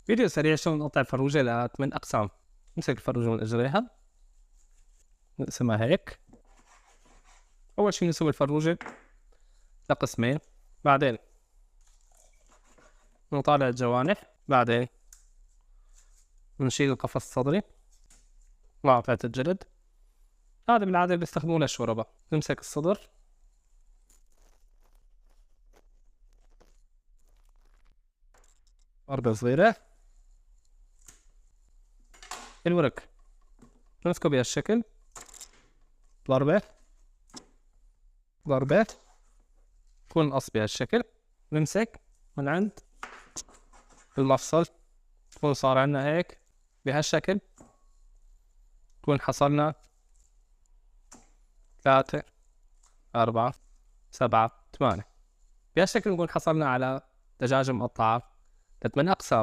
فيديو سريع شلون نقطع الفروجة ل8 أقسام. نمسك الفروجة من أجريها نقسمها هيك. أول شي نسوي الفروجة لقسمين، بعدين نطالع الجوانح، بعدين نشيل القفص الصدري مع قطعة الجلد. هذا بالعادة بيستخدموه للشوربة. نمسك الصدر ضربة صغيرة، الورك نمسكه بهالشكل، ضربة ضربة، يكون القص بهالشكل. نمسك من عند المفصل، يكون صار عنا هيك بهالشكل، يكون حصلنا 3 4 7 8. بهالشكل نكون حصلنا على دجاجة مقطعة ل8 أقسام.